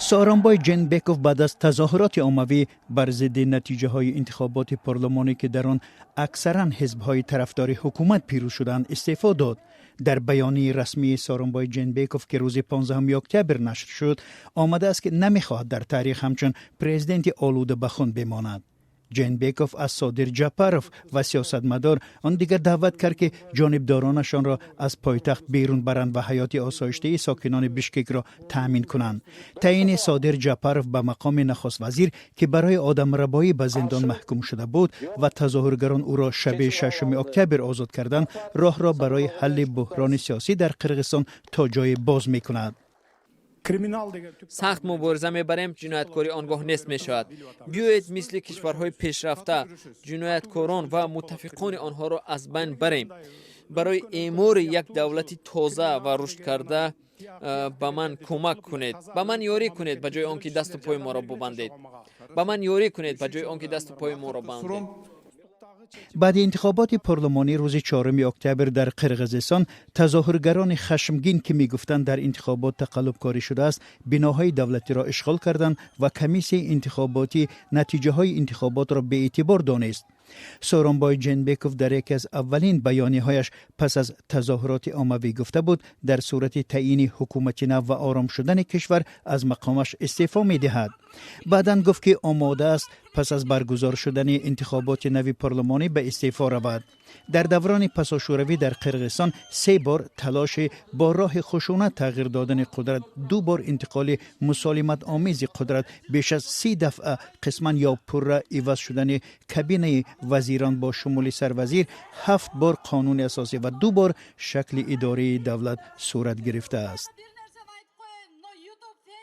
سارانبای جنبکوف بعد از تظاهرات عمومی بر ضد نتیجه های انتخابات پارلمانی که در آن اکثرا حزب های طرفدار حکومت پیروز شدند استعفا داد. در بیانیه رسمی سارانبای جنبکوف که روز 15 اکتبر نشر شد آمده است که نمیخواهد در تاریخ همچون پرزیدنت آلوده به خون بماند. جنبکوف از صادر جعپروف و سیاستمدار آن دیگر دعوت کرد که جانبدارانشان را از پایتخت بیرون برند و حیات آسایشته ساکنان بشکک را تأمین کنند. تعیین صادر جعپروف به مقام نخست وزیر که برای آدمربایی به زندان محکوم شده بود و تظاهرگران او را شب 6 اکتبر آزاد کردند راه را برای حل بحران سیاسی در قرقیزستان تا جای باز می‌کند. سخت مبارزه میبریم، جنایتکاری آنگاه نیست میشود. بیایید مثل کشورهای پیشرفته جنایتکاران و متفقان آنها را از بین بریم. برای اعمار یک دولت تازه و رشد کرده به من کمک کنید. به من یاری کنید به جای آنکه دست و پای ما را ببندید. به من یاری کنید به جای آنکه دست و پای ما را ببندید. بعد انتخابات پارلمانی روز 4 اکتبر در قرقیزستان تظاهرگران خشمگین که میگفتند در انتخابات تقلب کاری شده است بناهای دولتی را اشغال کردند و کمیسیون انتخاباتی نتیجه های انتخابات را به اعتبار دانست. سارانبای جنبکوف در یکی از اولین بیانیه‌هایش پس از تظاهرات عمومی گفته بود در صورت تعیین حکومت نو و آرام شدن کشور از مقامش استعفا می‌دهد. بعداً گفت که آماده است پس از برگزار شدن انتخابات نو پارلمانی به استعفا رود. در دوران پساشوروی در قرقیزستان 3 بار تلاش با راه خشونت تغییر دادن قدرت، 2 بار انتقال مسالمت آمیز قدرت، بیش از 30 دفعه قسما یا پره عوض شدن کابینه وزیران با شمول سروزیر، 7 بار قانون اساسی و 2 بار شکل اداره دولت صورت گرفته است.